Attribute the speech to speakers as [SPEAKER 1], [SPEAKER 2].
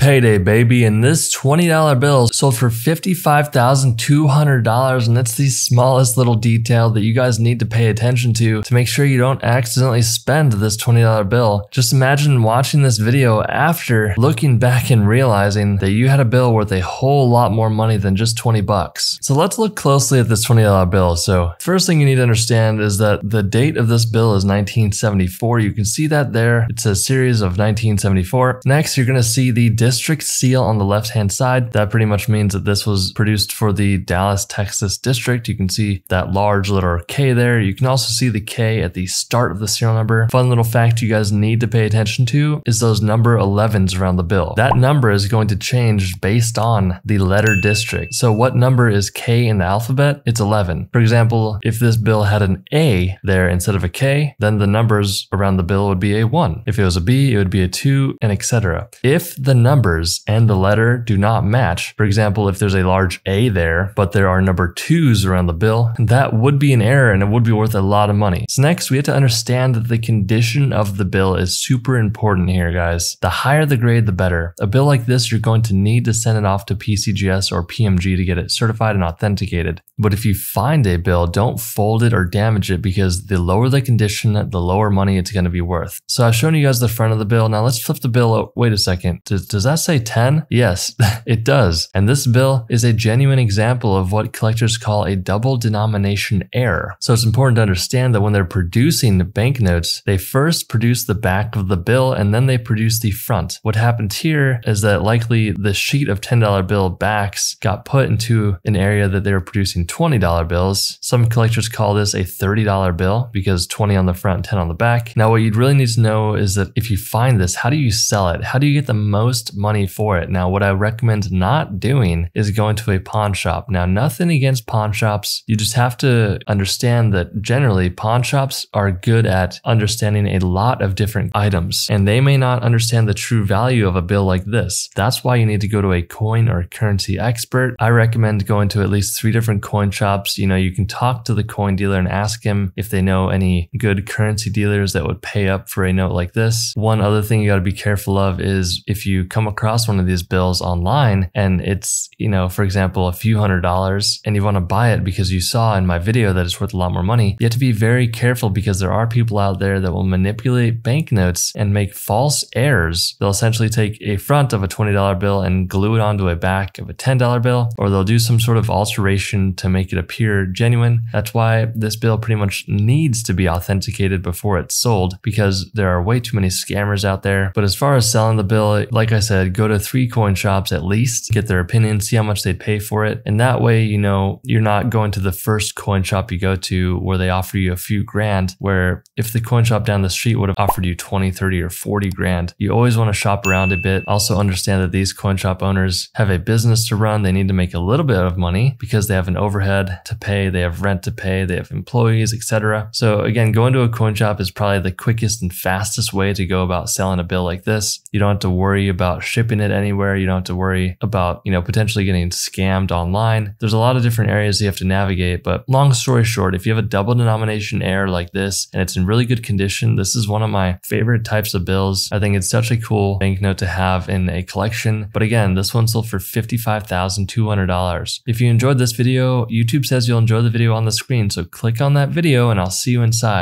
[SPEAKER 1] Payday, baby, and this $20 bill sold for $55,200, and that's the smallest little detail that you guys need to pay attention to make sure you don't accidentally spend this $20 bill. Just imagine watching this video after looking back and realizing that you had a bill worth a whole lot more money than just 20 bucks. So let's look closely at this $20 bill. So first thing you need to understand is that the date of this bill is 1974. You can see that there. It's a series of 1974. Next, you're going to see the district seal on the left-hand side. That pretty much means that this was produced for the Dallas, Texas district. You can see that large letter K there. You can also see the K at the start of the serial number. Fun little fact you guys need to pay attention to is those number 11s around the bill. That number is going to change based on the letter district. So what number is K in the alphabet? It's 11. For example, if this bill had an A there instead of a K, then the numbers around the bill would be a 1. If it was a B, it would be a 2, and etc. If the numbers and the letter do not match, for example, if there's a large A there, but there are number 2s around the bill, that would be an error and it would be worth a lot of money. So next, we have to understand that the condition of the bill is super important here, guys. The higher the grade, the better. A bill like this, you're going to need to send it off to PCGS or PMG to get it certified and authenticated. But if you find a bill, don't fold it or damage it, because the lower the condition, the lower money it's going to be worth. So I've shown you guys the front of the bill. Now let's flip the bill. Oh, wait a second. Does that say 10? Yes, it does. And this bill is a genuine example of what collectors call a double denomination error. So it's important to understand that when they're producing the banknotes, they first produce the back of the bill and then they produce the front. What happened here is that likely the sheet of $10 bill backs got put into an area that they were producing $20 bills. Some collectors call this a $30 bill because 20 on the front, 10 on the back. Now what you'd really need to know is that if you find this, how do you sell it? How do you get the most money for it? Now what I recommend not doing is going to a pawn shop. Now nothing against pawn shops. You just have to understand that generally pawn shops are good at understanding a lot of different items, and they may not understand the true value of a bill like this. That's why you need to go to a coin or currency expert. I recommend going to at least 3 different coin shops. You know, you can talk to the coin dealer and ask him if they know any good currency dealers that would pay up for a note like this. One other thing you got to be careful of is if you come across one of these bills online and it's, you know, for example, a few $100s and you want to buy it because you saw in my video that it's worth a lot more money, you have to be very careful because there are people out there that will manipulate banknotes and make false errors. They'll essentially take a front of a $20 bill and glue it onto a back of a $10 bill, or they'll do some sort of alteration to make it appear genuine. That's why this bill pretty much needs to be authenticated before it's sold, because there are way too many scammers out there. But as far as selling the bill, like I said, go to 3 coin shops at least, get their opinion, see how much they'd pay for it. And that way, you know, you're not going to the first coin shop you go to where they offer you a few grand, where if the coin shop down the street would have offered you 20, 30, or 40 grand. You always want to shop around a bit. Also understand that these coin shop owners have a business to run. They need to make a little bit of money because they have an overhead to pay, they have rent to pay, they have employees, etc. So again, going to a coin shop is probably the quickest and fastest way to go about selling a bill like this. You don't have to worry about shipping it anywhere. You don't have to worry about, you know, potentially getting scammed online. There's a lot of different areas you have to navigate, but long story short, if you have a double denomination error like this and it's in really good condition, this is one of my favorite types of bills. I think it's such a cool banknote to have in a collection. But again, this one sold for $55,200. If you enjoyed this video, YouTube says you'll enjoy the video on the screen, so click on that video and I'll see you inside.